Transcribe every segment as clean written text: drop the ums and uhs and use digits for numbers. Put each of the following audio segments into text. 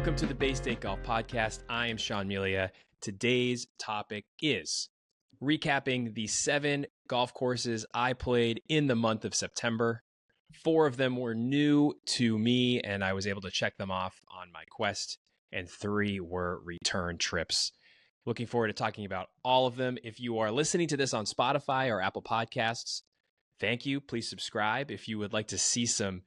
Welcome to the Bay State Golf Podcast. I am Sean Melia. Today's topic is recapping the 7 golf courses I played in the month of September. 4 of them were new to me, and I was able to check them off on my quest, and 3 were return trips. Looking forward to talking about all of them. If you are listening to this on Spotify or Apple Podcasts, thank you. Please subscribe. If you would like to see some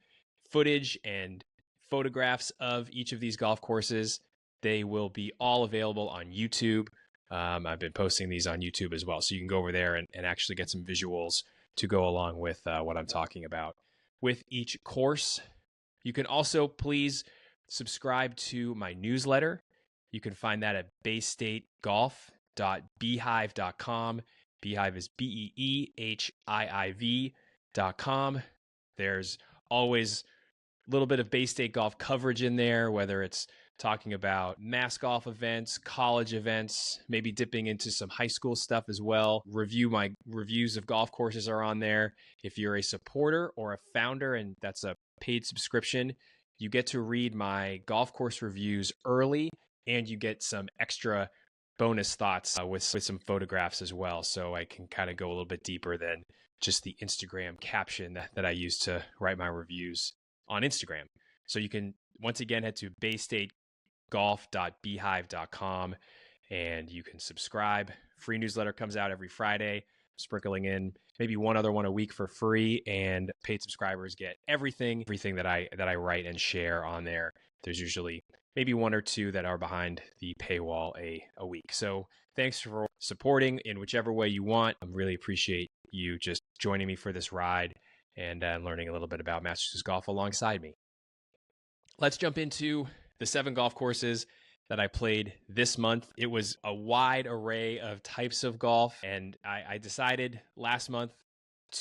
footage and photographs of each of these golf courses, they will be all available on YouTube. I've been posting these on YouTube as well, so you can go over there and actually get some visuals to go along with what I'm talking about with each course. You can also please subscribe to my newsletter. You can find that at baystategolf.beehiiv.com. Beehive is BEEHIIV.com. There's always a little bit of Bay State golf coverage in there, whether it's talking about mass golf events, college events, maybe dipping into some high school stuff as well. My reviews of golf courses are on there. If you're a supporter or a founder, and that's a paid subscription, you get to read my golf course reviews early, and you get some extra bonus thoughts with some photographs as well. So I can kind of go a little bit deeper than just the Instagram caption that I use to write my reviews on Instagram. So you can, once again, head to baystategolf.beehiiv.com and you can subscribe. Free newsletter comes out every Friday, sprinkling in maybe one other one a week for free, and paid subscribers get everything that I write and share on there. There's usually maybe 1 or 2 that are behind the paywall a week. So thanks for supporting in whichever way you want. I really appreciate you just joining me for this ride and learning a little bit about Massachusetts golf alongside me. Let's jump into the 7 golf courses that I played this month. It was a wide array of types of golf, and I decided last month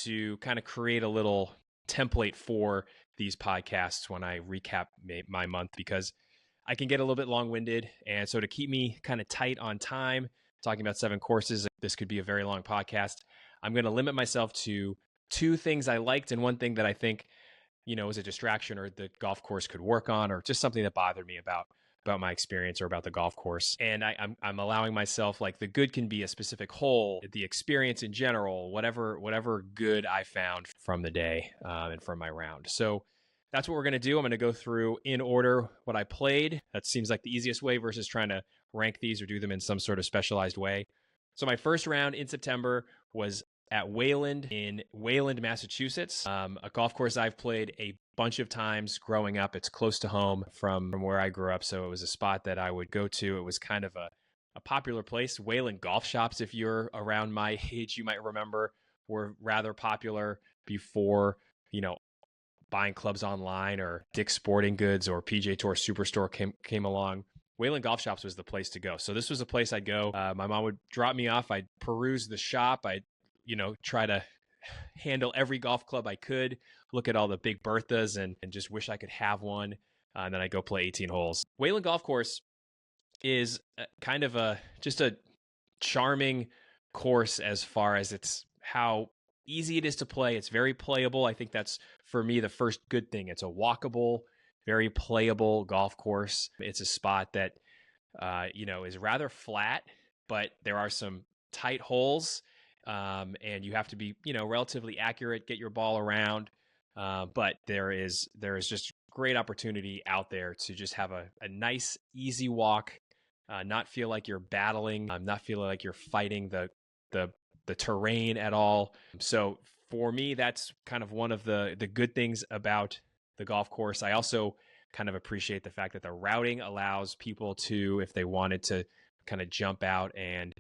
to kind of create a little template for these podcasts when I recap my month, because I can get a little bit long-winded. And so to keep me kind of tight on time, talking about 7 courses, this could be a very long podcast. I'm going to limit myself to 2 things I liked and 1 thing that I think, was a distraction or the golf course could work on, or just something that bothered me about my experience or about the golf course. And I'm allowing myself, like, the good can be a specific hole, the experience in general, whatever good I found from the day and from my round. So that's what we're going to do. I'm going to go through in order what I played. That seems like the easiest way versus trying to rank these or do them in some sort of specialized way. So my first round in September was at Wayland in Wayland, Massachusetts, a golf course I've played a bunch of times growing up. It's close to home from where I grew up, so it was a spot that I would go to. It was kind of a popular place. Wayland golf shops, if you're around my age, you might remember, were rather popular before, buying clubs online or Dick's Sporting Goods or PGA Tour Superstore came along. Wayland golf shops was the place to go. So this was a place I'd go. My mom would drop me off. I'd peruse the shop. I'd try to handle every golf club I could, look at all the big Berthas and just wish I could have one. And then I go play 18 holes. Wayland Golf Course is kind of just a charming course as far as it's how easy it is to play. It's very playable. I think that's, for me, the first good thing. It's a walkable, very playable golf course. It's a spot that, is rather flat, but there are some tight holes. And you have to be, relatively accurate, get your ball around. But there is just great opportunity out there to just have a nice, easy walk, not feel like you're battling, not feel like you're fighting the terrain at all. So for me, that's kind of one of the good things about the golf course. I also kind of appreciate the fact that the routing allows people to, if they wanted to, kind of jump out and,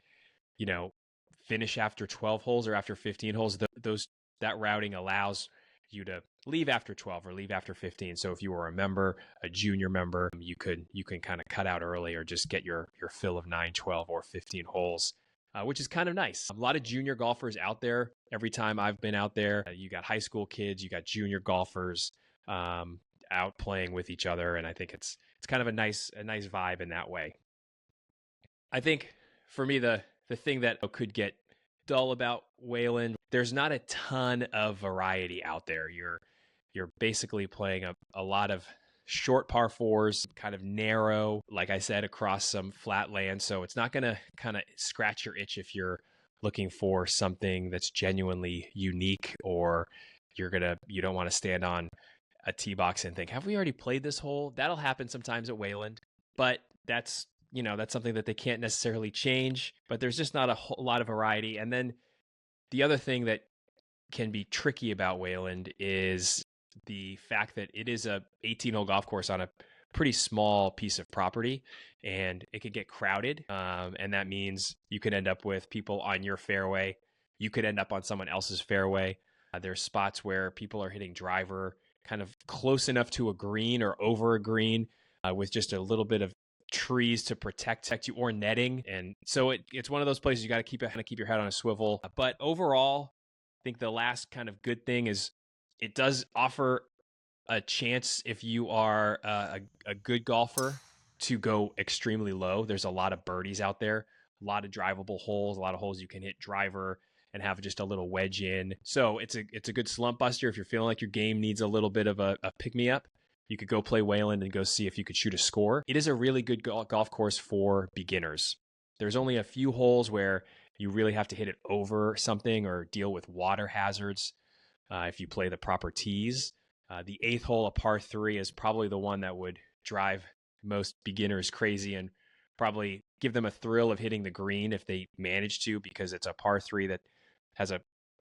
finish after 12 holes or after 15 holes. That routing allows you to leave after 12 or leave after 15. So if you were a junior member, you can kind of cut out early or just get your fill of 9, 12, or 15 holes, which is kind of nice. A lot of junior golfers out there. Every time I've been out there, you got high school kids, you got junior golfers out playing with each other, and I think it's kind of a nice vibe in that way. I think for me, the thing that could get dull about Wayland, there's not a ton of variety out there. You're basically playing a lot of short par fours, kind of narrow, like I said, across some flat land. So it's not going to kind of scratch your itch if you're looking for something that's genuinely unique, or you don't want to stand on a tee box and think, have we already played this hole? That'll happen sometimes at Wayland, but that's something that they can't necessarily change, but there's just not a whole lot of variety. And then the other thing that can be tricky about Wayland is the fact that it is a 18-hole golf course on a pretty small piece of property, and it could get crowded. And that means you could end up with people on your fairway. You could end up on someone else's fairway. There's spots where people are hitting driver kind of close enough to a green or over a green with just a little bit of trees to protect you, or netting. And so it's one of those places you got to keep your head on a swivel. But overall, I think the last kind of good thing is it does offer a chance, if you are a good golfer, to go extremely low. There's a lot of birdies out there, a lot of drivable holes, a lot of holes you can hit driver and have just a little wedge in. So it's a good slump buster. If you're feeling like your game needs a little bit of a pick-me-up, you could go play Wayland and go see if you could shoot a score. It is a really good golf course for beginners. There's only a few holes where you really have to hit it over something or deal with water hazards if you play the proper tees. The 8th hole, a par 3, is probably the one that would drive most beginners crazy and probably give them a thrill of hitting the green if they manage to, because it's a par 3 that has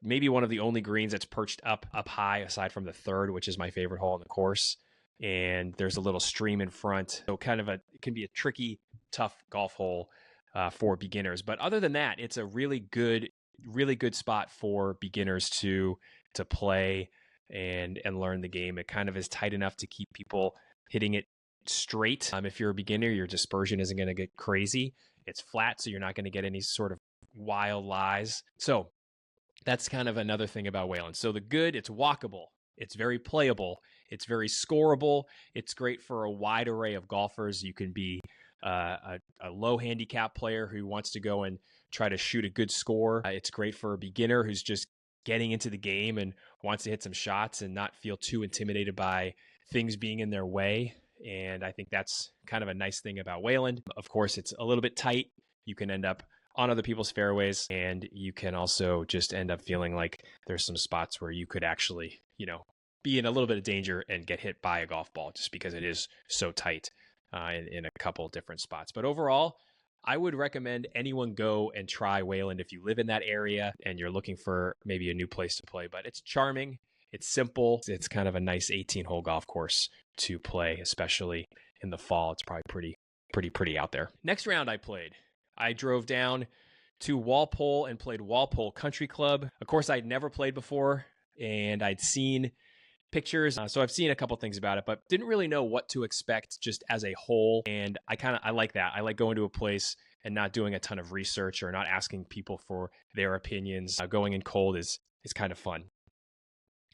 maybe one of the only greens that's perched up high, aside from the 3rd, which is my favorite hole in the course. And there's a little stream in front. So it can be a tricky, tough golf hole for beginners. But other than that, it's a really good spot for beginners to play and learn the game. It kind of is tight enough to keep people hitting it straight. If you're a beginner, your dispersion isn't going to get crazy. It's flat, so you're not going to get any sort of wild lies. So that's kind of another thing about Wayland. So the good, it's walkable. It's very playable. It's very scoreable. It's great for a wide array of golfers. You can be a low handicap player who wants to go and try to shoot a good score. It's great for a beginner who's just getting into the game and wants to hit some shots and not feel too intimidated by things being in their way. And I think that's kind of a nice thing about Wayland. Of course, it's a little bit tight. You can end up on other people's fairways, and you can also just end up feeling like there's some spots where you could actually, be in a little bit of danger and get hit by a golf ball, just because it is so tight in a couple different spots. But overall, I would recommend anyone go and try Wayland if you live in that area and you're looking for maybe a new place to play. But it's charming. It's simple. It's kind of a nice 18-hole golf course to play, especially in the fall. It's probably pretty out there. Next round I drove down to Walpole and played Walpole Country Club. Of course, I'd never played before, and I'd seen pictures. So I've seen a couple things about it, but didn't really know what to expect just as a whole. And I like that. I like going to a place and not doing a ton of research or not asking people for their opinions. Going in cold is kind of fun.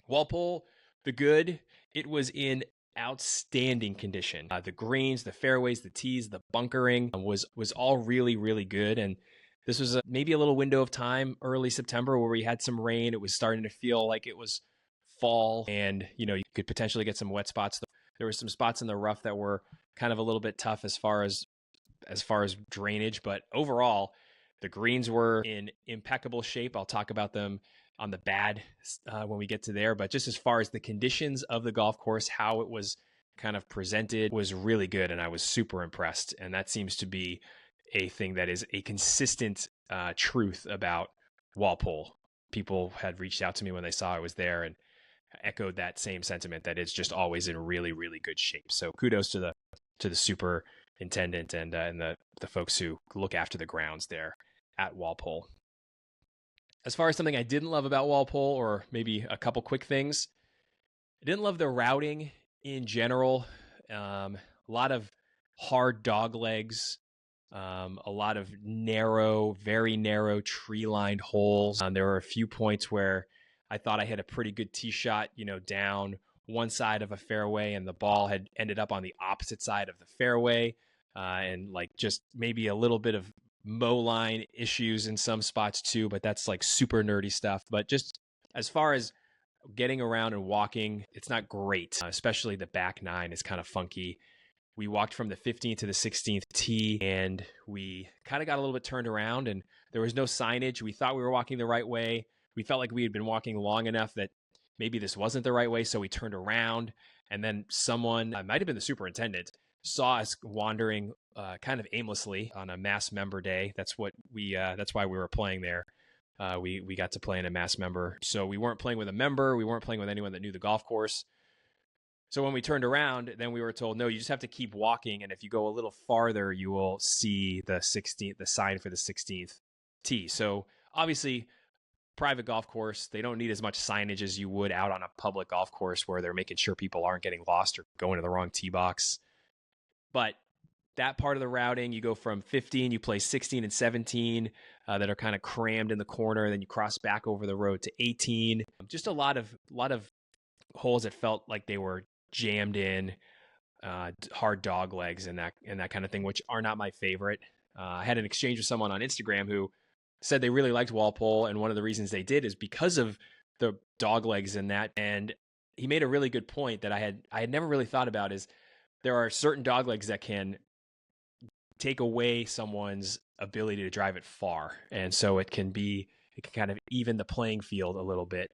Walpole, the good, it was in outstanding condition. The greens, the fairways, the tees, the bunkering was all really, really good. And this was maybe a little window of time, early September, where we had some rain. It was starting to feel like it was fall, and you could potentially get some wet spots. There were some spots in the rough that were kind of a little bit tough as far as drainage, but overall the greens were in impeccable shape. I'll talk about them on the bad when we get to there, but just as far as the conditions of the golf course, how it was kind of presented was really good, and I was super impressed. And that seems to be a thing that is a consistent truth about Walpole. People had reached out to me when they saw I was there and echoed that same sentiment, that it's just always in really, really good shape. So kudos to the superintendent and the folks who look after the grounds there at Walpole. As far as something I didn't love about Walpole, or maybe a couple quick things, I didn't love the routing in general. A lot of hard dog legs, a lot of very narrow tree-lined holes. There were a few points where I thought I had a pretty good tee shot, down one side of a fairway, and the ball had ended up on the opposite side of the fairway, and like just maybe a little bit of mow line issues in some spots too, but that's like super nerdy stuff. But just as far as getting around and walking, it's not great, especially the back nine is kind of funky. We walked from the 15th to the 16th tee, and we kind of got a little bit turned around, and there was no signage. We thought we were walking the right way. We felt like we had been walking long enough that maybe this wasn't the right way, so we turned around, and then someone, it might have been the superintendent, saw us wandering kind of aimlessly on a mass member day. That's why we were playing there. We got to play in a mass member. So we weren't playing with a member. We weren't playing with anyone that knew the golf course. So when we turned around, then we were told, no, you just have to keep walking. And if you go a little farther, you will see the sign for the 16th tee. So obviously, private golf course, they don't need as much signage as you would out on a public golf course where they're making sure people aren't getting lost or going to the wrong tee box. But that part of the routing, you go from 15, you play 16 and 17 that are kind of crammed in the corner. Then you cross back over the road to 18. Just a lot of holes that felt like they were jammed in, hard dog legs and that kind of thing, which are not my favorite. I had an exchange with someone on Instagram who said they really liked Walpole, and one of the reasons they did is because of the dog legs in that. And he made a really good point that I had never really thought about, is there are certain dog legs that can take away someone's ability to drive it far. And so it can kind of even the playing field a little bit.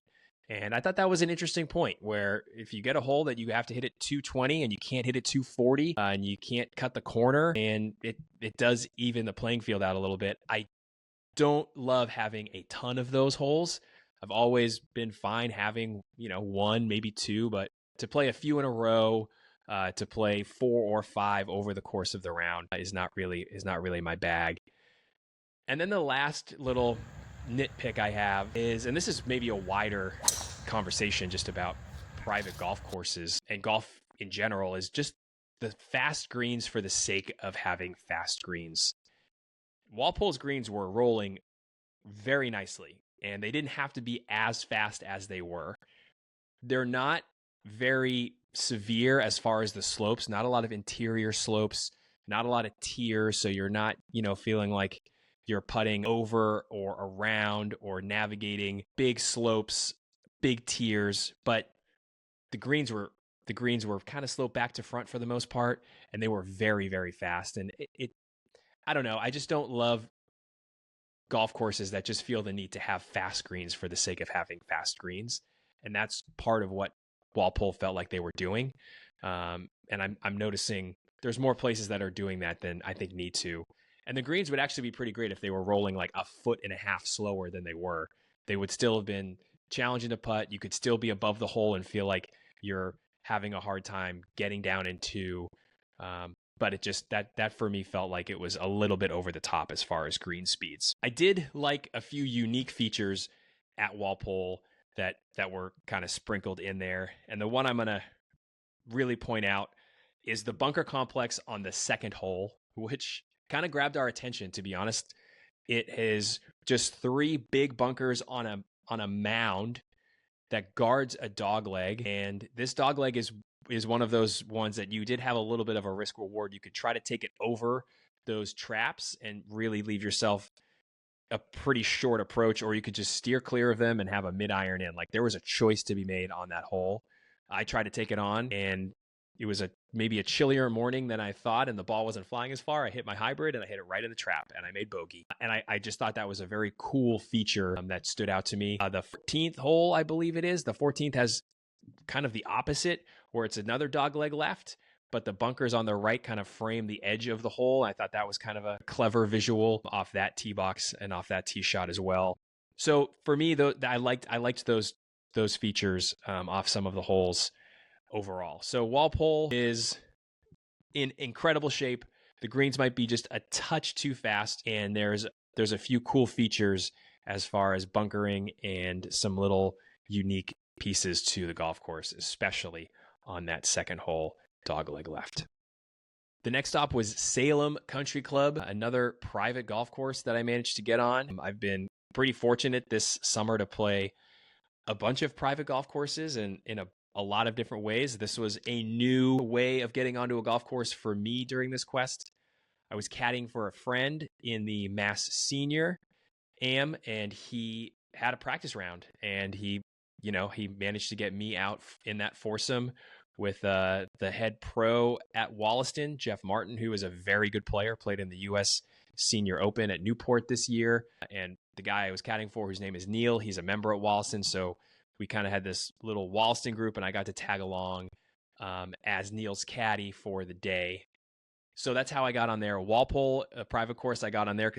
And I thought that was an interesting point, where if you get a hole that you have to hit it 220 and you can't hit it 240 and you can't cut the corner, and it does even the playing field out a little bit. I don't love having a ton of those holes. I've always been fine having, one, maybe two, but to play a few in a row, to play 4 or 5 over the course of the round is not really my bag. And then the last little nitpick I have is, and this is maybe a wider conversation just about private golf courses and golf in general, is just the fast greens for the sake of having fast greens. Walpole's greens were rolling very nicely, and they didn't have to be as fast as they were. They're not very severe as far as the slopes, not a lot of interior slopes, not a lot of tiers, so you're not, feeling like you're putting over or around or navigating big slopes, big tiers, but the greens were kind of sloped back to front for the most part, and they were very, very fast. And I don't know, I just don't love golf courses that just feel the need to have fast greens for the sake of having fast greens. And that's part of what Walpole felt like they were doing. And I'm noticing there's more places that are doing that than I think need to. And the greens would actually be pretty great if they were rolling like a foot and a half slower than they were. They would still have been challenging to putt. You could still be above the hole and feel like you're having a hard time getting down into. But it just, that for me felt like it was a little bit over the top as far as green speeds. I did like a few unique features at Walpole that were kind of sprinkled in there. And the one I'm going to really point out is the bunker complex on the second hole, which kind of grabbed our attention, to be honest. It is just 3 big bunkers on a mound that guards a dog leg. And this dog leg is one of those ones that you did have a little bit of a risk reward. You could try to take it over those traps and really leave yourself a pretty short approach, or you could just steer clear of them and have a mid-iron in. Like, there was a choice to be made on that hole. I tried to take it on, and it was maybe a chillier morning than I thought, and the ball wasn't flying as far. I hit my hybrid, and I hit it right in the trap, and I made bogey. And I just thought that was a very cool feature that stood out to me. The 14th hole, I believe it is, the 14th has kind of the opposite, where it's another dog leg left, but the bunkers on the right kind of frame the edge of the hole. I thought that was kind of a clever visual off that tee box and off that tee shot as well. So for me, though, I liked those features off some of the holes overall. So Walpole is in incredible shape. The greens might be just a touch too fast, and there's a few cool features as far as bunkering and some little unique pieces to the golf course, especially on that second hole, dogleg left. The next stop was Salem Country Club, another private golf course that I managed to get on. I've been pretty fortunate this summer to play a bunch of private golf courses and in a lot of different ways. This was a new way of getting onto a golf course for me during this quest. I was caddying for a friend in the Mass Senior Am, and he had a practice round, and he you know, he managed to get me out in that foursome with the head pro at Wollaston, Jeff Martin, who is a very good player, played in the U.S. Senior Open at Newport this year. And the guy I was caddying for, whose name is Neil, he's a member at Wollaston. So we kind of had this little Wollaston group, and I got to tag along as Neil's caddy for the day. So that's how I got on there. Walpole, a private course, I got on there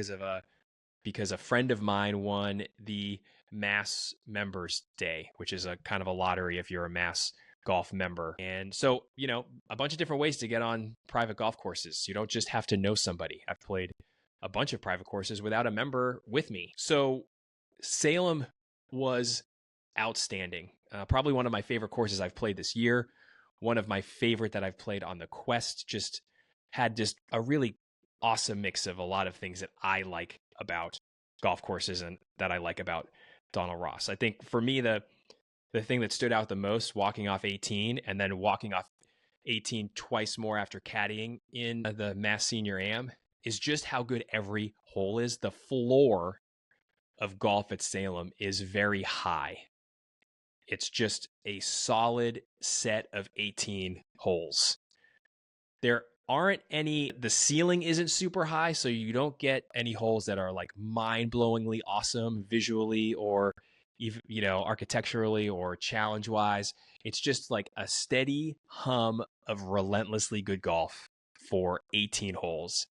because a friend of mine won the Mass Members Day, which is a kind of a lottery if you're a Mass golf member. And so, you know, a bunch of different ways to get on private golf courses. You don't just have to know somebody. I've played a bunch of private courses without a member with me. So Salem was outstanding. Probably one of my favorite courses I've played this year. One of my favorite that I've played on the Quest. Just had just a really awesome mix of a lot of things that I like about golf courses and that I like about Donald Ross. I think for me, the thing that stood out the most, walking off 18 and then walking off 18 twice more after caddying in the Mass Senior Am, is just how good every hole is. The floor of golf at Salem is very high. It's just a solid set of 18 holes. There aren't any, the ceiling isn't super high, so you don't get any holes that are like mind-blowingly awesome visually or even, you know, architecturally or challenge-wise. It's just like a steady hum of relentlessly good golf for 18 holes.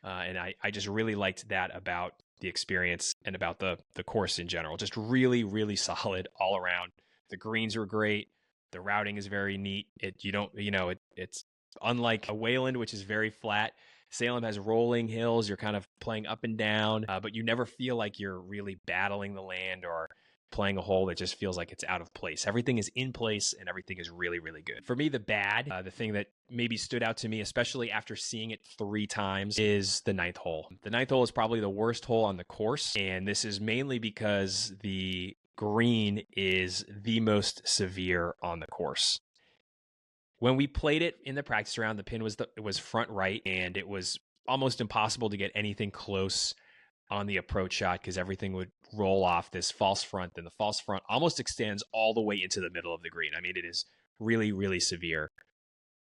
And I just really liked that about the experience and about the course in general. Just really, really solid all around. The greens were great. The routing is very neat. It's unlike a Wayland, which is very flat. Salem has rolling hills. You're kind of playing up and down, but you never feel like you're really battling the land or playing a hole that just feels like it's out of place. Everything is in place and everything is really, really good. For me, the thing that maybe stood out to me, especially after seeing it 3 times, is the 9th hole. The 9th hole is probably the worst hole on the course, and this is mainly because the green is the most severe on the course. When we played it in the practice round, the pin was front right, and it was almost impossible to get anything close on the approach shot because everything would roll off this false front. Then the false front almost extends all the way into the middle of the green. I mean, it is really, really severe.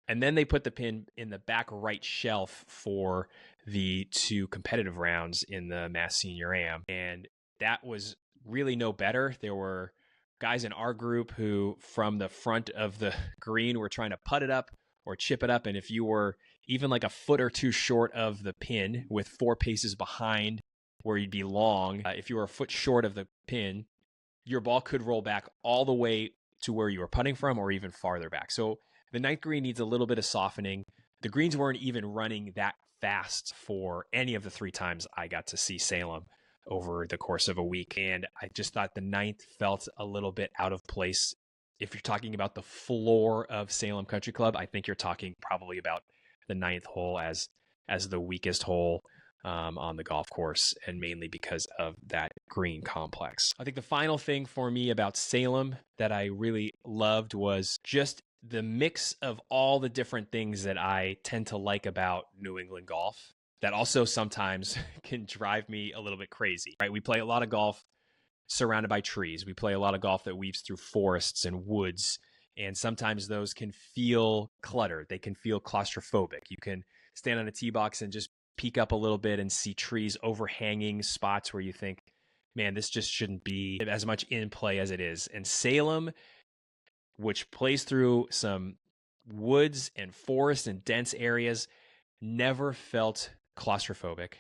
And then they put the pin in the back right shelf for the 2 competitive rounds in the Mass Senior Am, and that was really no better. There were guys in our group who, from the front of the green, were trying to putt it up or chip it up. And if you were even like a foot or 2 short of the pin with 4 paces behind where you'd be long, if you were a foot short of the pin, your ball could roll back all the way to where you were putting from or even farther back. So the 9th green needs a little bit of softening. The greens weren't even running that fast for any of the 3 times I got to see Salem over the course of a week. And I just thought the 9th felt a little bit out of place. If you're talking about the floor of Salem Country Club, I think you're talking probably about the 9th hole as the weakest hole on the golf course, and mainly because of that green complex. I think the final thing for me about Salem that I really loved was just the mix of all the different things that I tend to like about New England golf that also sometimes can drive me a little bit crazy, right? We play a lot of golf surrounded by trees. We play a lot of golf that weaves through forests and woods, and sometimes those can feel cluttered. They can feel claustrophobic. You can stand on a tee box and just peek up a little bit and see trees overhanging spots where you think, man, this just shouldn't be as much in play as it is. And Salem, which plays through some woods and forests and dense areas, never felt claustrophobic.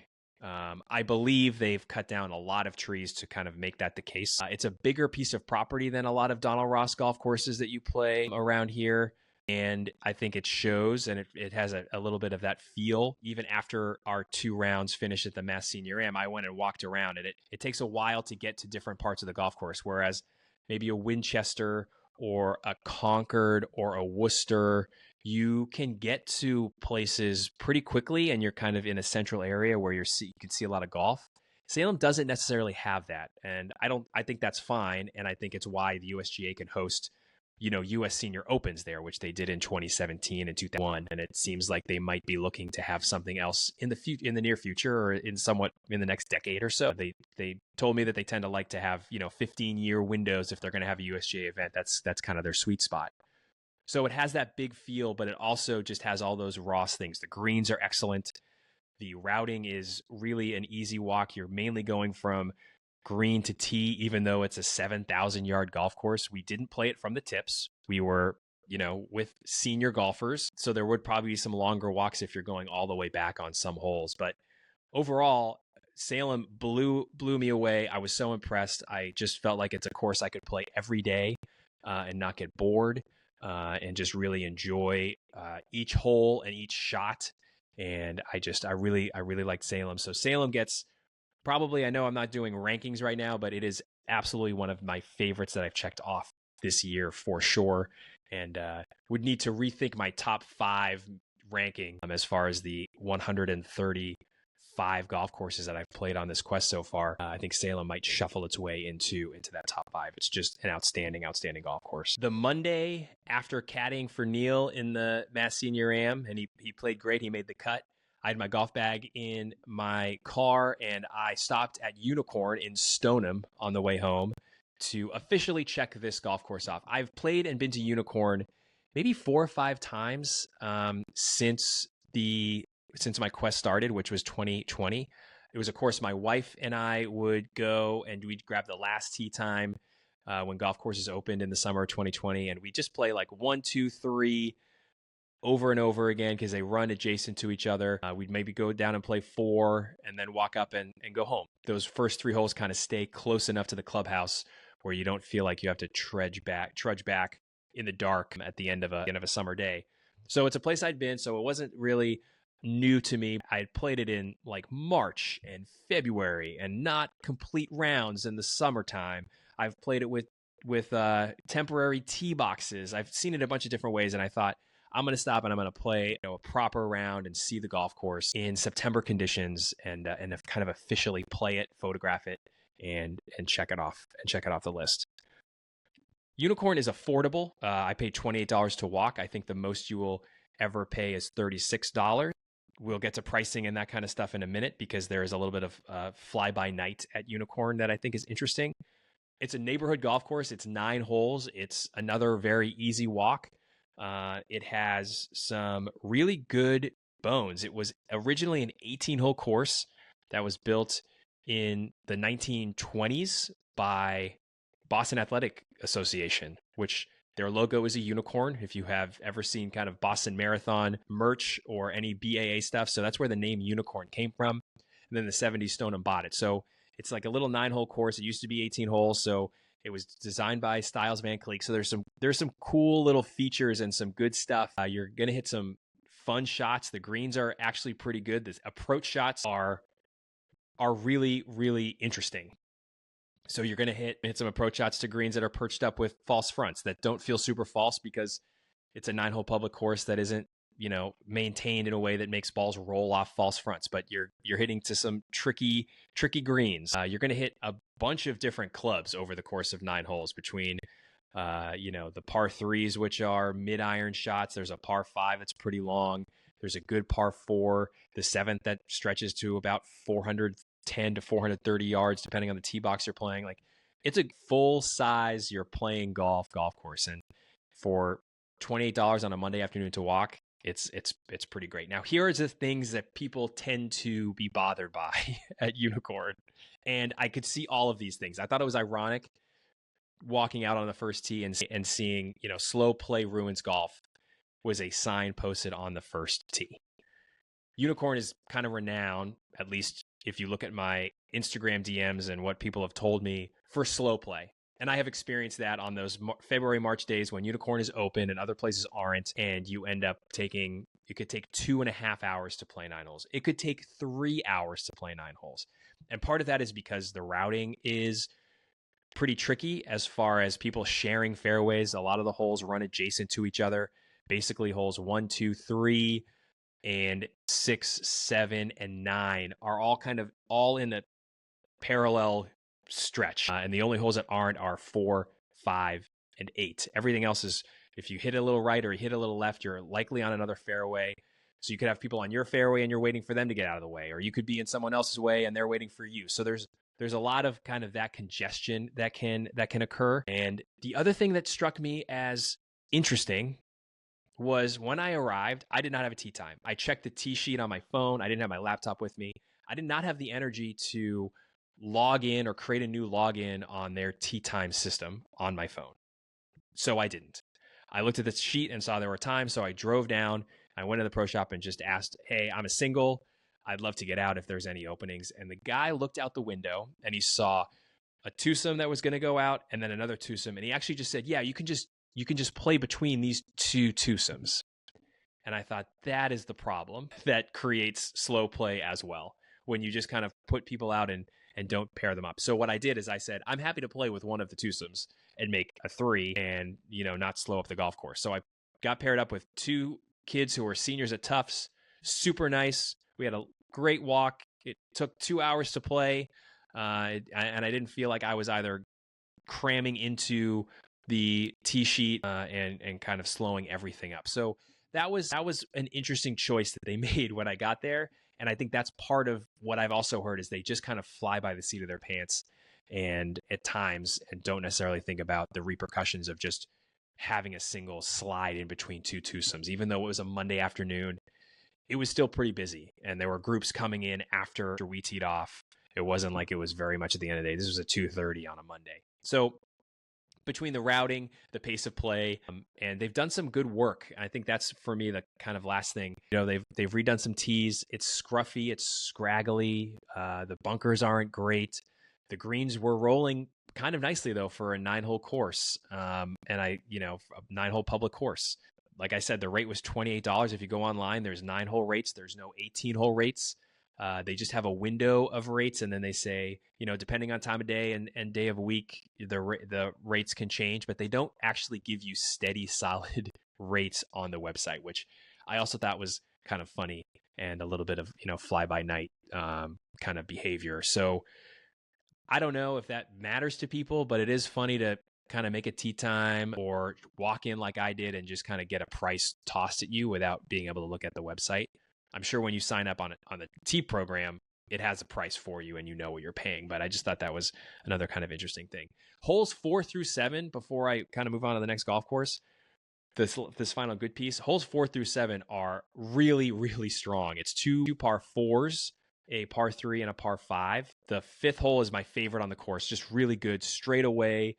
I believe they've cut down a lot of trees to kind of make that the case. It's a bigger piece of property than a lot of Donald Ross golf courses that you play around here. And I think it shows, and it has a little bit of that feel. Even after our 2 rounds finished at the Mass Senior Am, I went and walked around, and it takes a while to get to different parts of the golf course, whereas maybe a Winchester or a Concord or a Worcester, you can get to places pretty quickly, and you're kind of in a central area where you can see a lot of golf. Salem doesn't necessarily have that, and I think that's fine, and I think it's why the USGA can host U.S. Senior Opens there, which they did in 2017 and 2001. And it seems like they might be looking to have something else in the near future, or in the next decade or so. They told me that they tend to like to have 15-year windows if they're going to have a USGA event. That's kind of their sweet spot. So it has that big feel, but it also just has all those Ross things. The greens are excellent. The routing is really an easy walk. You're mainly going from green to tee, even though it's a 7,000-yard golf course. We didn't play it from the tips. We were, with senior golfers. So there would probably be some longer walks if you're going all the way back on some holes. But overall, Salem blew me away. I was so impressed. I just felt like it's a course I could play every day and not get bored and just really enjoy each hole and each shot. And I really liked Salem. So Salem gets probably, I know I'm not doing rankings right now, but it is absolutely one of my favorites that I've checked off this year for sure. And would need to rethink my top 5 ranking as far as the 135 golf courses that I've played on this quest so far. I think Salem might shuffle its way into that top 5. It's just an outstanding golf course. The Monday after caddying for Neil in the Mass Senior Am, and he played great. He made the cut. I had my golf bag in my car, and I stopped at Unicorn in Stoneham on the way home to officially check this golf course off. I've played and been to Unicorn maybe 4 or 5 times since my quest started, which was 2020. It was a course my wife and I would go, and we'd grab the last tee time when golf courses opened in the summer of 2020, and we just play like 1, 2, 3 over and over again because they run adjacent to each other. We'd maybe go down and play 4 and then walk up and go home. Those first 3 holes kind of stay close enough to the clubhouse where you don't feel like you have to trudge back in the dark at the end of a summer day. So it's a place I'd been, so it wasn't really new to me. I had played it in like March and February and not complete rounds in the summertime. I've played it with temporary tee boxes. I've seen it a bunch of different ways, and I thought, I'm going to stop and I'm going to play a proper round and see the golf course in September conditions and kind of officially play it, photograph it, and check it off the list. Unicorn is affordable. I paid $28 to walk. I think the most you will ever pay is $36. We'll get to pricing and that kind of stuff in a minute because there is a little bit of fly-by-night at Unicorn that I think is interesting. It's a neighborhood golf course. It's 9 holes. It's another very easy walk. It has some really good bones. It was originally an 18-hole course that was built in the 1920s by Boston Athletic Association, which their logo is a unicorn, if you have ever seen kind of Boston Marathon merch or any BAA stuff. So that's where the name Unicorn came from. And then the 70s Stoneham bought it. So it's like a little 9-hole course. It used to be 18 holes. So it was designed by Styles Van Cleek. So there's some cool little features and some good stuff. You're going to hit some fun shots. The greens are actually pretty good. The approach shots are really, really interesting. So you're going to hit some approach shots to greens that are perched up with false fronts that don't feel super false because it's a 9-hole public course that isn't, maintained in a way that makes balls roll off false fronts. But you're hitting to some tricky greens. You're going to hit a bunch of different clubs over the course of 9 holes between, the par 3s, which are mid-iron shots. There's a par 5 that's pretty long. There's a good par 4, the 7th that stretches to about 410 to 430 yards, depending on the tee box you're playing. Like, it's a full size, you're playing golf course. And for $28 on a Monday afternoon to walk, it's pretty great. Now, here are the things that people tend to be bothered by at Unicorn. And I could see all of these things. I thought it was ironic walking out on the first tee and seeing, slow play ruins golf was a sign posted on the first tee. Unicorn is kind of renowned, at least if you look at my Instagram DMs and what people have told me, for slow play. And I have experienced that on those February, March days when Unicorn is open and other places aren't, and you end up it could take 2.5 hours to play 9 holes. It could take 3 hours to play 9 holes. And part of that is because the routing is pretty tricky as far as people sharing fairways. A lot of the holes run adjacent to each other. Basically, holes 1, 2, 3, and 6, 7, and 9 are all in a parallel stretch. And the only holes that aren't are 4, 5, and 8. Everything else is, if you hit a little right or you hit a little left, you're likely on another fairway. So you could have people on your fairway and you're waiting for them to get out of the way, or you could be in someone else's way and they're waiting for you. So there's a lot of kind of that congestion that can occur. And the other thing that struck me as interesting was when I arrived, I did not have a tee time. I checked the tee sheet on my phone. I didn't have my laptop with me. I did not have the energy to log in or create a new login on their tee time system on my phone. So I didn't. I looked at the sheet and saw there were times. So I drove down. I went to the pro shop and just asked, hey, I'm a single. I'd love to get out if there's any openings. And the guy looked out the window and he saw a twosome that was going to go out and then another twosome. And he actually just said, yeah, you can just play between these two twosomes. And I thought that is the problem that creates slow play as well, when you just kind of put people out and don't pair them up. So what I did is I said, I'm happy to play with one of the twosomes and make a 3 and, not slow up the golf course. So I got paired up with 2 kids who were seniors at Tufts. Super nice. We had a great walk. It took 2 hours to play. And I didn't feel like I was either cramming into the tee sheet and kind of slowing everything up. So that was an interesting choice that they made when I got there. And I think that's part of what I've also heard is they just kind of fly by the seat of their pants and at times and don't necessarily think about the repercussions of just having a single slide in between 2 twosomes. Even though it was a Monday afternoon, it was still pretty busy. And there were groups coming in after we teed off. It wasn't like it was very much at the end of the day. This was a 2:30 on a Monday. So between the routing, the pace of play, and they've done some good work. I think that's, for me, the kind of last thing. They've redone some tees. It's scruffy. It's scraggly. The bunkers aren't great. The greens were rolling kind of nicely, though, for a 9-hole course. A 9-hole public course. Like I said, the rate was $28. If you go online, there's 9-hole rates. There's no 18-hole rates. They just have a window of rates, and then they say, depending on time of day and day of week, the rates can change, but they don't actually give you steady, solid rates on the website, which I also thought was kind of funny and a little bit of, fly-by-night kind of behavior. So I don't know if that matters to people, but it is funny to kind of make a tee time or walk in like I did and just kind of get a price tossed at you without being able to look at the website. I'm sure when you sign up on the tee program, it has a price for you and you know what you're paying. But I just thought that was another kind of interesting thing. Holes 4 through 7, before I kind of move on to the next golf course, this final good piece, holes 4 through 7 are really, really strong. It's 2 par 4s, a par 3 and a par 5. The 5th hole is my favorite on the course, just really good straight away.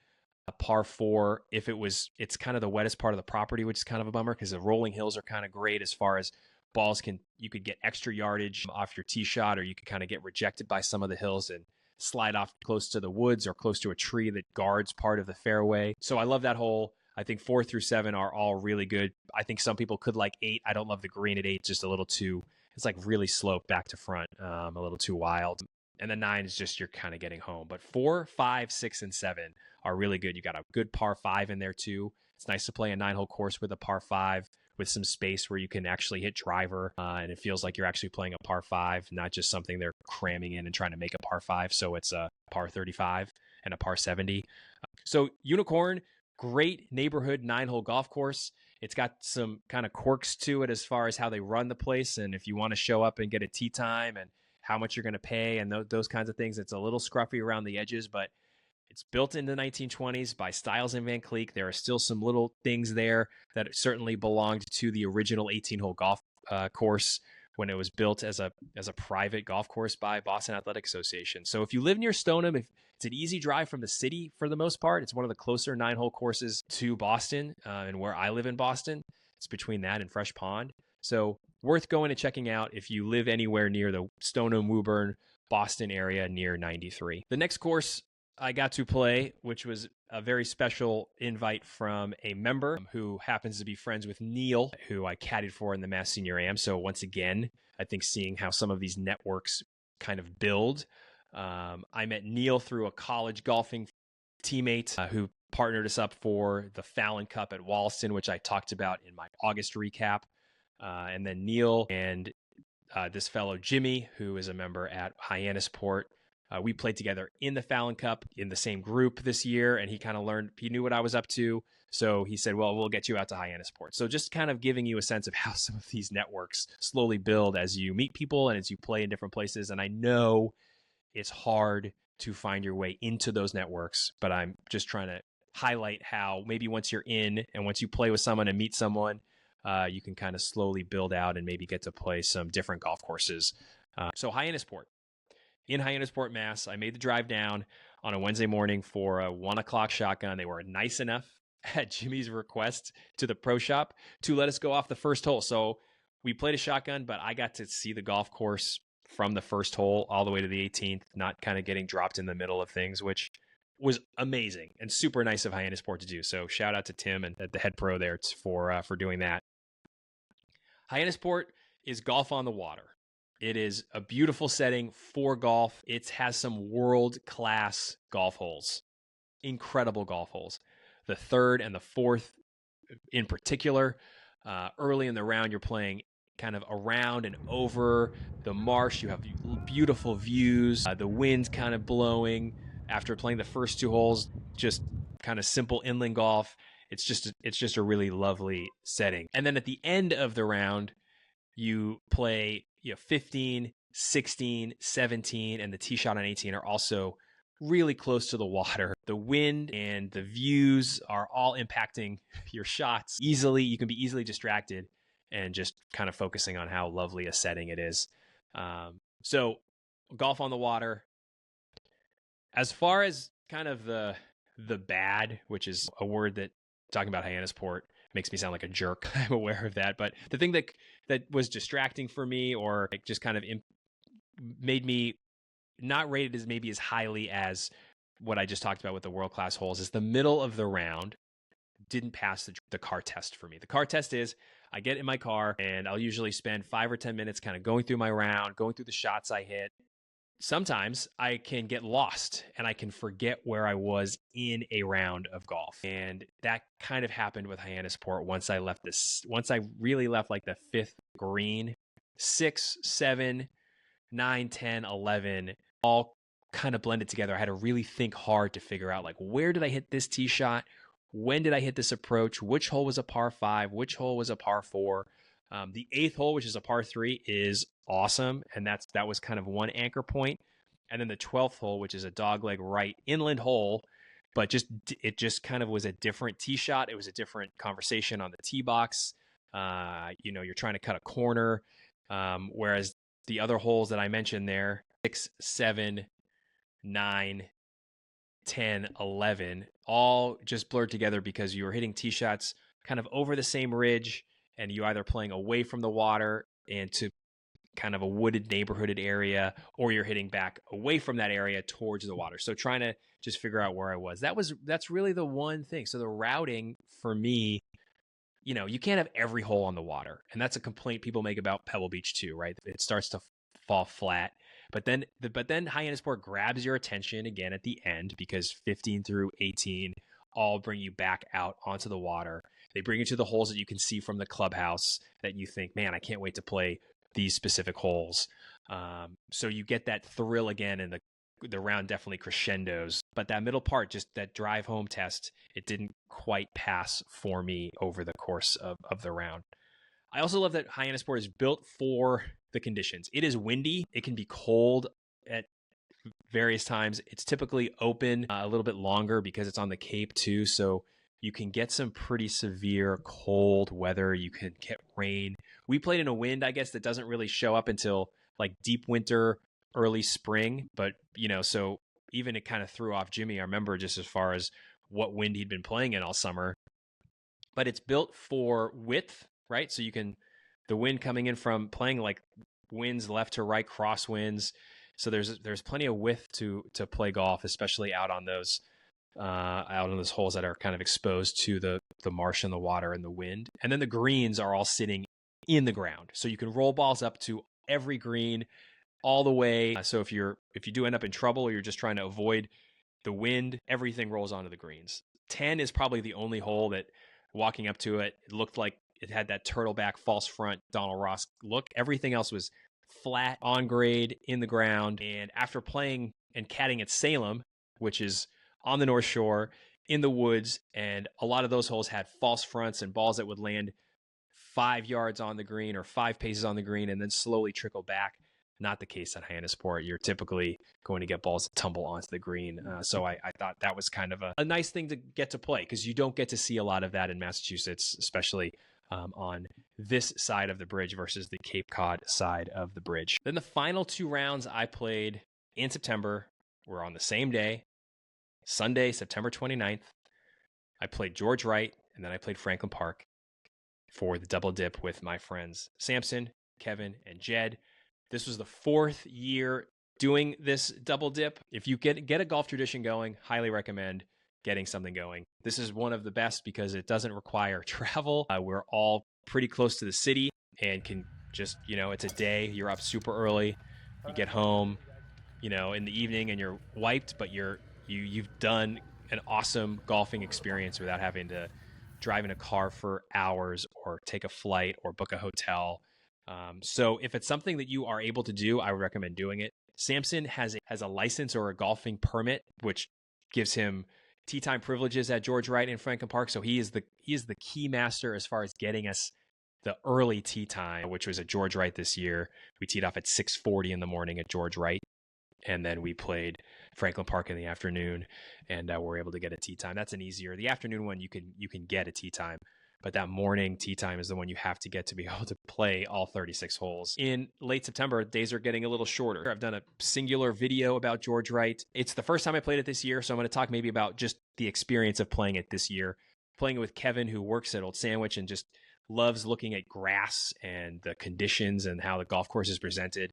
A par 4, it's kind of the wettest part of the property, which is kind of a bummer because the rolling hills are kind of great as far as you could get extra yardage off your tee shot, or you could kind of get rejected by some of the hills and slide off close to the woods or close to a tree that guards part of the fairway. So I love that hole. I think 4 through 7 are all really good. I think some people could like 8. I don't love the green at 8, just a little too, it's like really sloped back to front, a little too wild. And then 9 is just, you're kind of getting home. But 4, 5, 6, and 7 are really good. You got a good par 5 in there too. It's nice to play a 9-hole course with a par 5 with some space where you can actually hit driver. And it feels like you're actually playing a par 5, not just something they're cramming in and trying to make a par 5. So it's a par 35 and a par 70. So Unicorn, great neighborhood 9-hole golf course. It's got some kind of quirks to it as far as how they run the place. And if you want to show up and get a tee time and how much you're going to pay and those kinds of things, it's a little scruffy around the edges, but it's built in the 1920s by Stiles and Van Cleek. There are still some little things there that certainly belonged to the original 18-hole golf course when it was built as a private golf course by Boston Athletic Association. So if you live near Stoneham, it's an easy drive from the city for the most part. It's one of the closer 9-hole courses to Boston and where I live in Boston. It's between that and Fresh Pond. So worth going and checking out if you live anywhere near the Stoneham, Woburn, Boston area near 93. The next course I got to play, which was a very special invite from a member who happens to be friends with Neil, who I caddied for in the Mass Senior Am. So once again, I think seeing how some of these networks kind of build. I met Neil through a college golfing teammate who partnered us up for the Fallon Cup at Walston, which I talked about in my August recap. And then Neil and this fellow Jimmy, who is a member at Hyannisport, We played together in the Fallon Cup in the same group this year, and he kind of learned, he knew what I was up to. So he said, well, we'll get you out to Hyannisport. So just kind of giving you a sense of how some of these networks slowly build as you meet people and as you play in different places. And I know it's hard to find your way into those networks, but I'm just trying to highlight how maybe once you're in and once you play with someone and meet someone, you can kind of slowly build out and maybe get to play some different golf courses. So Hyannisport. In Hyannisport, Mass, I made the drive down on a Wednesday morning for a 1 o'clock shotgun. They were nice enough at Jimmy's request to the pro shop to let us go off the first hole. So we played a shotgun, but I got to see the golf course from the first hole all the way to the 18th, not kind of getting dropped in the middle of things, which was amazing and super nice of Hyannisport to do. So shout out to Tim and the head pro there for doing that. Hyannisport is golf on the water. It is a beautiful setting for golf. It has some world-class golf holes, incredible golf holes. The third and the fourth in particular, early in the round, you're playing kind of around and over the marsh. You have beautiful views, the wind's kind of blowing. After playing the first 2 holes, just kind of simple inland golf. It's just a really lovely setting. And then at the end of the round, you play 15, 16, 17, and the tee shot on 18 are also really close to the water. The wind and the views are all impacting your shots easily. You can be easily distracted and just kind of focusing on how lovely a setting it is. So golf on the water. As far as kind of the bad, which is a word that talking about Hyannisport makes me sound like a jerk. I'm aware of that. But the thing that was distracting for me or just kind of made me not rated as maybe as highly as what I just talked about with the world-class holes is the middle of the round didn't pass the car test for me. The car test is I get in my car and I'll usually spend 5 or 10 minutes kind of going through my round, going through the shots I hit. Sometimes I can get lost and I can forget where I was in a round of golf. And that kind of happened with Hyannisport once I really left like the 5th green, 6, 7, 9, 10, 11, all kind of blended together. I had to really think hard to figure out like, where did I hit this tee shot? When did I hit this approach? Which hole was a par 5? Which hole was a par 4? The 8th hole, which is a par 3, is awesome, and that was kind of one anchor point. And then the 12th hole, which is a dogleg right inland hole, but it just kind of was a different tee shot. It was a different conversation on the tee box. You're trying to cut a corner, whereas the other holes that I mentioned there, 6, 7, 9, 10, 11, all just blurred together because you were hitting tee shots kind of over the same ridge, and you either playing away from the water and to kind of a wooded neighborhooded area, or you're hitting back away from that area towards the water. So trying to just figure out where I was. That's really the one thing. So the routing for me, you can't have every hole on the water. And that's a complaint people make about Pebble Beach too, right? It starts to fall flat. But then Hyannisport grabs your attention again at the end because 15 through 18 all bring you back out onto the water. They bring you to the holes that you can see from the clubhouse that you think, man, I can't wait to play these specific holes. So you get that thrill again, and the round definitely crescendos. But that middle part, just that drive home test, it didn't quite pass for me over the course of the round. I also love that Hyannisport is built for the conditions. It is windy. It can be cold at various times. It's typically open a little bit longer because it's on the Cape too. So you can get some pretty severe cold weather. You can get rain. We played in a wind, I guess, that doesn't really show up until like deep winter, early spring. But, so even it kind of threw off Jimmy. I remember just as far as what wind he'd been playing in all summer. But it's built for width, right? So the wind coming in from playing like winds left to right, crosswinds. So there's plenty of width to play golf, especially out on those holes that are kind of exposed to the marsh and the water and the wind. And then the greens are all sitting in the ground. So you can roll balls up to every green all the way. So if you do end up in trouble or you're just trying to avoid the wind, everything rolls onto the greens. 10 is probably the only hole that walking up to it looked like it had that turtleback false front Donald Ross look. Everything else was flat, on grade, in the ground. And after playing and caddying at Salem, which is on the North Shore, in the woods, and a lot of those holes had false fronts and balls that would land 5 yards on the green or 5 paces on the green and then slowly trickle back. Not the case at Hyannisport. You're typically going to get balls that tumble onto the green. So I thought that was kind of a nice thing to get to play, because you don't get to see a lot of that in Massachusetts, especially on this side of the bridge versus the Cape Cod side of the bridge. Then the final 2 rounds I played in September were on the same day, Sunday, September 29th. I played George Wright, and then I played Franklin Park for the double dip with my friends Samson, Kevin, and Jed. This was the 4th year doing this double dip. If you get a golf tradition going, highly recommend getting something going. This is one of the best because it doesn't require travel. We're all pretty close to the city and can just, it's a day. You're up super early. You get home, in the evening and you're wiped, but you've done an awesome golfing experience without having to drive in a car for hours or take a flight or book a hotel. So if it's something that you are able to do, I would recommend doing it. Samson has a license or a golfing permit, which gives him tee time privileges at George Wright and Franklin Park. So he is the key master as far as getting us the early tee time, which was at George Wright this year. We teed off at 6:40 in the morning at George Wright, and then we played Franklin Park in the afternoon, and we're able to get a tee time. That's an easier. The afternoon one you can get a tee time, but that morning tee time is the one you have to get to be able to play all 36 holes. In late September, days are getting a little shorter. I've done a singular video about George Wright. It's the first time I played it this year, so I'm going to talk maybe about just the experience of playing it this year. Playing it with Kevin, who works at Old Sandwich and just loves looking at grass and the conditions and how the golf course is presented,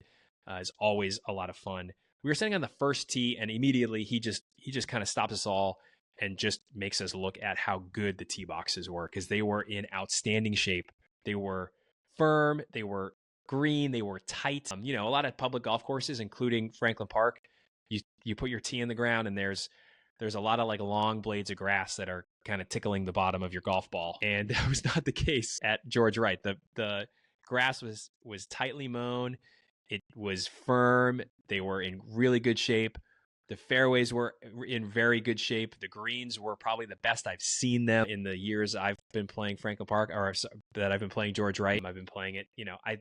is always a lot of fun. We were sitting on the first tee, and immediately he just kind of stops us all and just makes us look at how good the tee boxes were, because they were in outstanding shape. They were firm, they were green, they were tight. A lot of public golf courses, including Franklin Park, you put your tee in the ground and there's a lot of like long blades of grass that are kind of tickling the bottom of your golf ball. And that was not the case at George Wright. The grass was tightly mown. It was firm. They were in really good shape. The fairways were in very good shape. The greens were probably the best I've seen them in the years I've been playing Franklin Park, or that I've been playing George Wright. I've been playing it,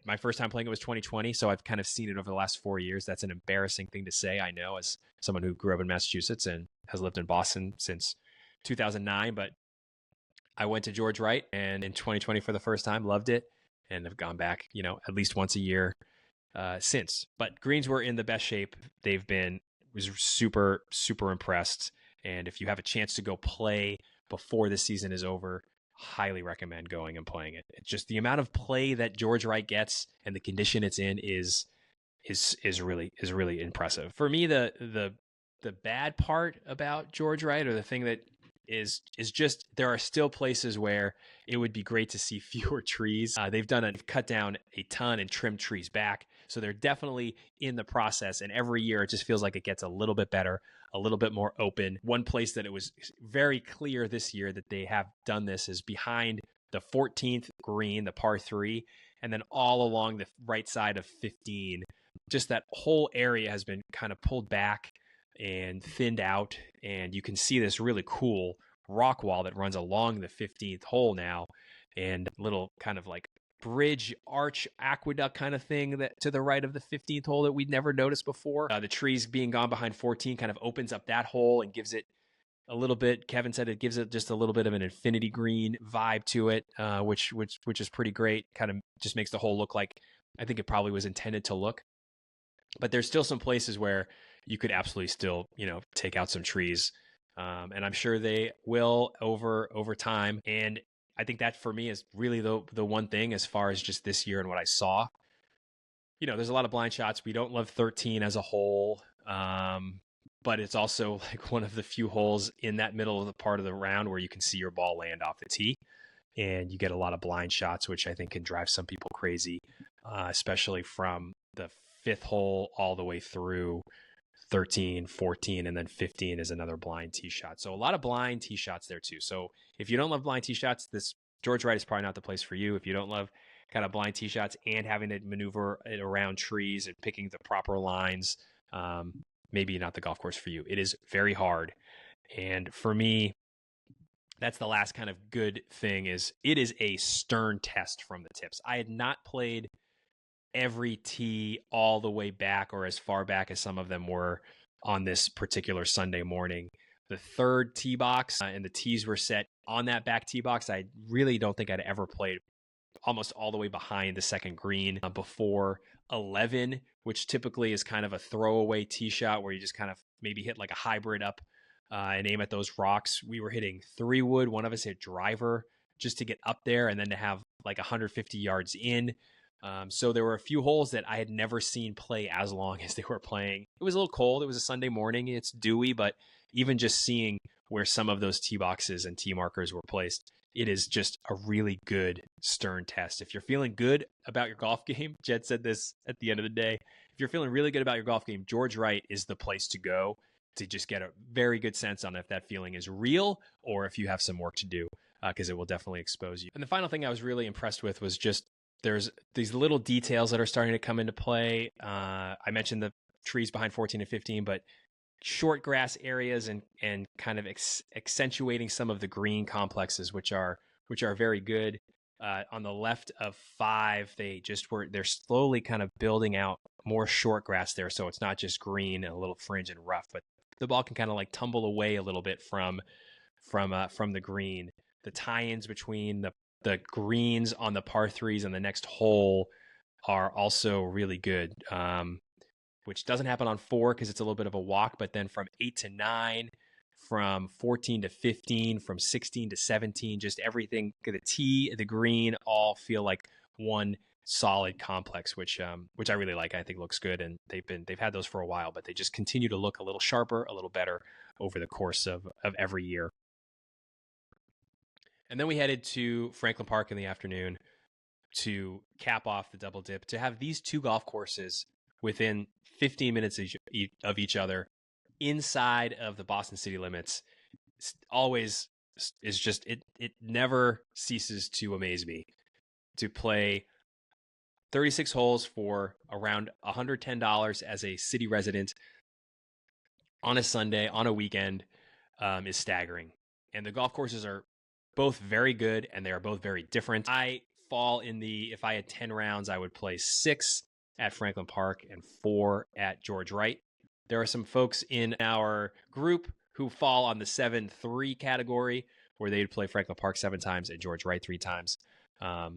my first time playing it was 2020, so I've kind of seen it over the last 4 years. That's an embarrassing thing to say, I know, as someone who grew up in Massachusetts and has lived in Boston since 2009, but I went to George Wright and in 2020 for the first time, loved it, and have gone back, at least once a year since. But greens were in the best shape they've been. Was super, super impressed. And if you have a chance to go play before the season is over, highly recommend going and playing it. It's just the amount of play that George Wright gets and the condition it's in is really impressive. For me, the bad part about George Wright, or the thing that is just, there are still places where it would be great to see fewer trees. They've cut down a ton and trimmed trees back. So they're definitely in the process. And every year it just feels like it gets a little bit better, a little bit more open. One place that it was very clear this year that they have done this is behind the 14th green, the par 3, and then all along the right side of 15. Just that whole area has been kind of pulled back and thinned out, and you can see this really cool rock wall that runs along the 15th hole now, and little kind of like bridge arch aqueduct kind of thing that to the right of the 15th hole that we'd never noticed before. The trees being gone behind 14 kind of opens up that hole and gives it a little bit, Kevin said it gives it just a little bit of an infinity green vibe to it, which is pretty great. Kind of just makes the hole look like I think it probably was intended to look. But there's still some places where you could absolutely still, take out some trees. And I'm sure they will over time. And I think that for me is really the one thing as far as just this year and what I saw. There's a lot of blind shots. We don't love 13 as a whole. But it's also like one of the few holes in that middle of the part of the round where you can see your ball land off the tee. And you get a lot of blind shots, which I think can drive some people crazy, especially from the 5th hole all the way through 13, 14, and then 15 is another blind tee shot. So a lot of blind tee shots there too. So if you don't love blind tee shots, this George Wright is probably not the place for you. If you don't love kind of blind tee shots and having to maneuver it around trees and picking the proper lines, maybe not the golf course for you. It is very hard. And for me, that's the last kind of good thing, is it is a stern test from the tips. I had not played every tee all the way back or as far back as some of them were on this particular Sunday morning. The third tee box and the tees were set on that back tee box. I really don't think I'd ever played almost all the way behind the second green before 11, which typically is kind of a throwaway tee shot where you just kind of maybe hit like a hybrid up and aim at those rocks. We were hitting 3-wood. One of us hit driver just to get up there and then to have like 150 yards in. So there were a few holes that I had never seen play as long as they were playing. It was a little cold. It was a Sunday morning. It's dewy, but even just seeing where some of those tee boxes and tee markers were placed, it is just a really good stern test. If you're feeling good about your golf game, Jed said this at the end of the day, if you're feeling really good about your golf game, George Wright is the place to go to just get a very good sense on if that feeling is real or if you have some work to do, because it will definitely expose you. And the final thing I was really impressed with was just there's these little details that are starting to come into play. I mentioned the trees behind 14 and 15, but short grass areas and kind of accentuating some of the green complexes, which are very good. On the left of 5, they're slowly kind of building out more short grass there, so it's not just green and a little fringe and rough, but the ball can kind of like tumble away a little bit from the green. The tie-ins between the greens on the par 3s and the next hole are also really good, which doesn't happen on 4 because it's a little bit of a walk, but then from 8 to 9, from 14 to 15, from 16 to 17, just everything, the tee, the green, all feel like one solid complex, which I really like. I think looks good, and they've had those for a while, but they just continue to look a little sharper, a little better over the course of every year. And then we headed to Franklin Park in the afternoon to cap off the double dip, to have these two golf courses within 15 minutes of each other inside of the Boston city limits. Always is just, it never ceases to amaze me to play 36 holes for around $110 as a city resident on a Sunday, on a weekend, is staggering. And the golf courses are both very good, and they are both very different. I fall in if I had 10 rounds, I would play 6 at Franklin Park and 4 at George Wright. There are some folks in our group who fall on the 7-3 category, where they'd play Franklin Park 7 times and George Wright 3 times. I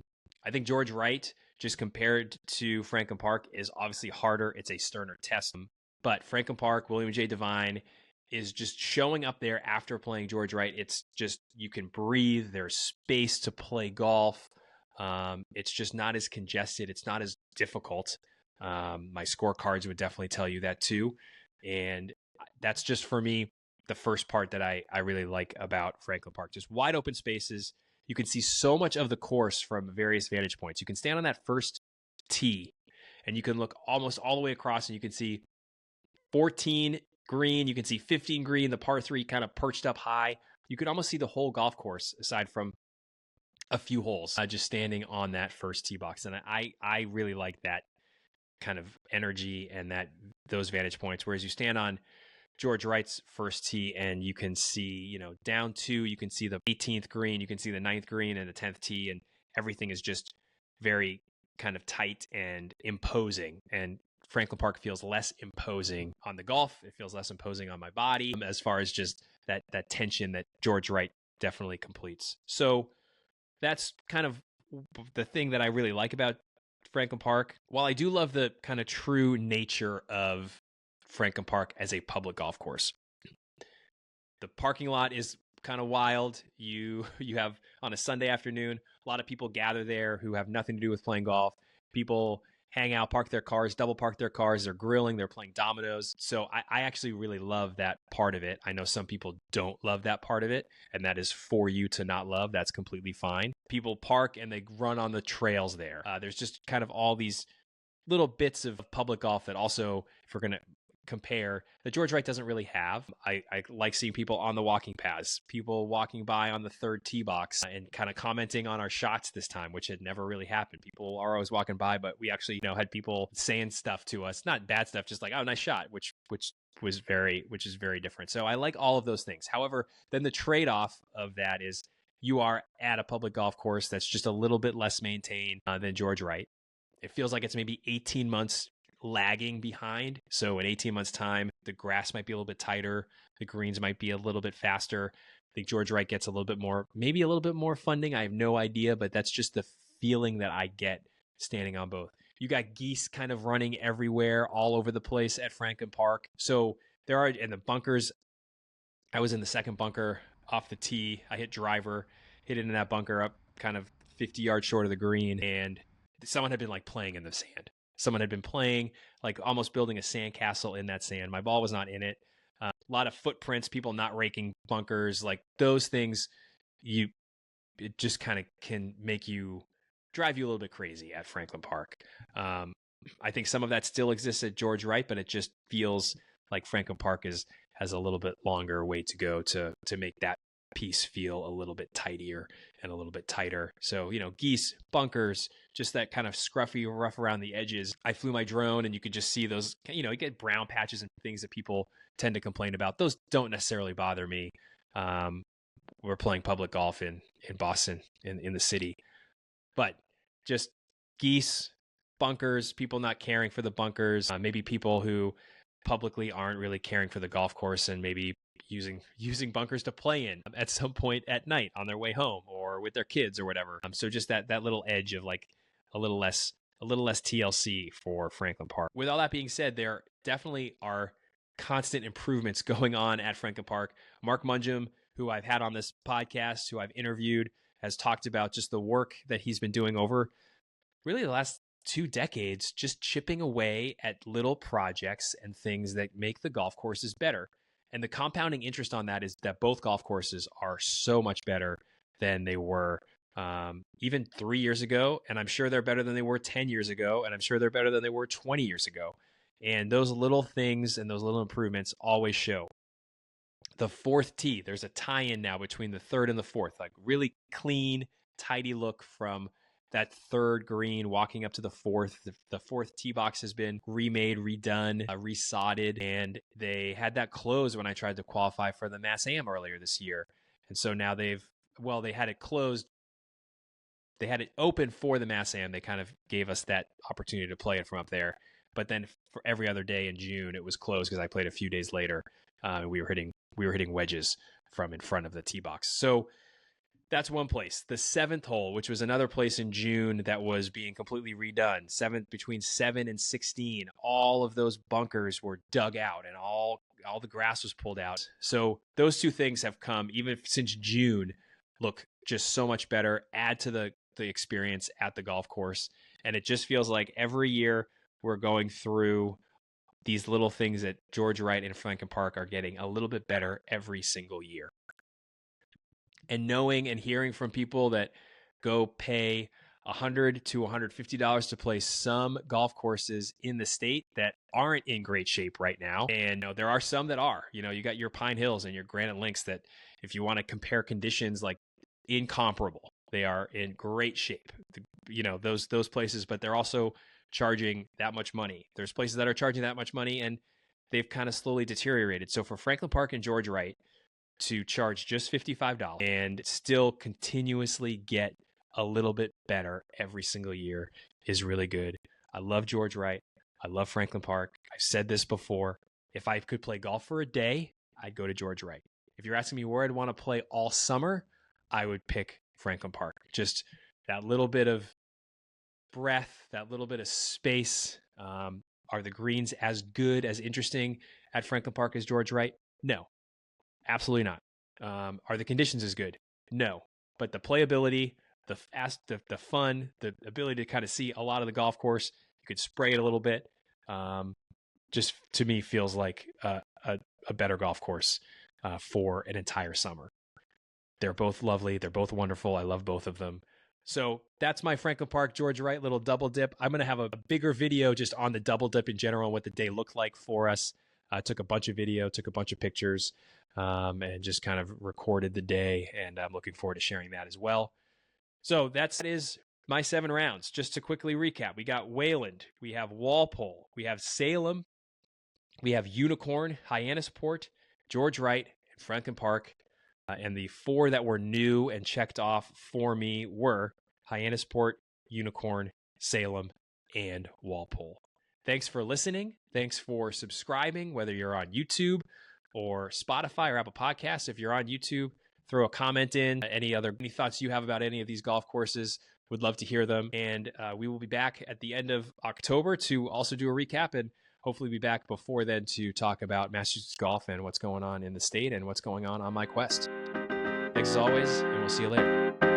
think George Wright, just compared to Franklin Park, is obviously harder. It's a sterner test. But Franklin Park, William J. Devine is just showing up there after playing George Wright. It's just, you can breathe. There's space to play golf. It's just not as congested. It's not as difficult. My scorecards would definitely tell you that too. And that's just, for me, the first part that I really like about Franklin Park. Just wide open spaces. You can see so much of the course from various vantage points. You can stand on that first tee and you can look almost all the way across, and you can see 14 green, you can see 15 green, the par 3 kind of perched up high. You can almost see the whole golf course aside from a few holes, just standing on that first tee box. And I really like that kind of energy and those vantage points. Whereas you stand on George Wright's first tee and you can see, down 2, you can see the 18th green, you can see the 9th green and the 10th tee, and everything is just very kind of tight and imposing. And Franklin Park feels less imposing on the golf. It feels less imposing on my body, as far as just that tension that George Wright definitely completes. So that's kind of the thing that I really like about Franklin Park. While I do love the kind of true nature of Franklin Park as a public golf course, the parking lot is kind of wild. You have, on a Sunday afternoon, a lot of people gather there who have nothing to do with playing golf. People hang out, park their cars, double park their cars, they're grilling, they're playing dominoes. So I actually really love that part of it. I know some people don't love that part of it, and that is for you to not love. That's completely fine. People park and they run on the trails there. There's just kind of all these little bits of public golf that also, if we're going to compare that George Wright doesn't really have. I like seeing people on the walking paths, people walking by on the third tee box and kind of commenting on our shots this time, which had never really happened. People are always walking by, but we actually, had people saying stuff to us, not bad stuff, just like, oh, nice shot, which is very different. So I like all of those things. However, then the trade-off of that is you are at a public golf course that's just a little bit less maintained than George Wright. It feels like it's maybe 18 months lagging behind. So in 18 months time, the grass might be a little bit tighter. The greens might be a little bit faster. I think George Wright gets a little bit more, maybe a little bit more funding. I have no idea, but that's just the feeling that I get standing on both. You got geese kind of running everywhere, all over the place at Franklin Park. So there are, and the bunkers, I was in the second bunker off the tee. I hit driver, hit into that bunker up kind of 50 yards short of the green, and someone had been like playing in the sand. Someone had been playing, like almost building a sandcastle in that sand. My ball was not in it. A lot of footprints, people not raking bunkers, like those things, it just kind of can drive you a little bit crazy at Franklin Park. I think some of that still exists at George Wright, but it just feels like Franklin Park has a little bit longer way to go to make that piece feel a little bit tidier and a little bit tighter. So, geese, bunkers, just that kind of scruffy, rough around the edges. I flew my drone and you could just see those, you get brown patches and things that people tend to complain about. Those don't necessarily bother me. We're playing public golf in Boston, in the city. But just geese, bunkers, people not caring for the bunkers, maybe people who publicly aren't really caring for the golf course and maybe using bunkers to play in at some point at night on their way home or with their kids or whatever. So just that little edge of like a little less TLC for Franklin Park. With all that being said, there definitely are constant improvements going on at Franklin Park. Mark Munjum, who I've had on this podcast, who I've interviewed, has talked about just the work that he's been doing over really the last 2 decades, just chipping away at little projects and things that make the golf courses better. And the compounding interest on that is that both golf courses are so much better than they were even 3 years ago. And I'm sure they're better than they were 10 years ago. And I'm sure they're better than they were 20 years ago. And those little things and those little improvements always show. The fourth tee, there's a tie-in now between the third and the fourth, like really clean, tidy look from that third green walking up to the fourth. The fourth tee box has been remade, redone, resodded, and they had that closed when I tried to qualify for the Mass Am earlier this year. And so now they had it closed. They had it open for the Mass Am. They kind of gave us that opportunity to play it from up there. But then for every other day in June, it was closed because I played a few days later. We were hitting wedges from in front of the tee box. So that's one place. The seventh hole, which was another place in June that was being completely redone. Between 7 and 16, all of those bunkers were dug out and all the grass was pulled out. So those two things have come, even since June, look just so much better, add to the experience at the golf course. And it just feels like every year we're going through these little things that George Wright and Franklin Park are getting a little bit better every single year. And knowing and hearing from people that go pay $100 to $150 to play some golf courses in the state that aren't in great shape right now. And there are some that are. You got your Pine Hills and your Granite Links that, if you want to compare conditions, like incomparable, they are in great shape. Those places, but they're also charging that much money. There's places that are charging that much money and they've kind of slowly deteriorated. So for Franklin Park and George Wright to charge just $55 and still continuously get a little bit better every single year is really good. I love George Wright. I love Franklin Park. I've said this before. If I could play golf for a day, I'd go to George Wright. If you're asking me where I'd want to play all summer, I would pick Franklin Park. Just that little bit of breath, that little bit of space. Are the greens as good, as interesting at Franklin Park as George Wright? No. Absolutely not. Are the conditions as good? No. But the playability, the fun, the ability to kind of see a lot of the golf course, you could spray it a little bit, just to me feels like a better golf course for an entire summer. They're both lovely. They're both wonderful. I love both of them. So that's my Franklin Park, George Wright little double dip. I'm going to have a bigger video just on the double dip in general and what the day looked like for us. I took a bunch of video, took a bunch of pictures, and just kind of recorded the day. And I'm looking forward to sharing that as well. So that is my 7 rounds. Just to quickly recap, we got Wayland, we have Walpole, we have Salem, we have Unicorn, Hyannisport, George Wright, and Franklin Park. And the 4 that were new and checked off for me were Hyannisport, Unicorn, Salem, and Walpole. Thanks for listening. Thanks for subscribing, whether you're on YouTube or Spotify or Apple Podcasts. If you're on YouTube, throw a comment in. Any thoughts you have about any of these golf courses, would love to hear them. And we will be back at the end of October to also do a recap, and hopefully be back before then to talk about Massachusetts golf and what's going on in the state and what's going on my quest. Thanks as always, and we'll see you later.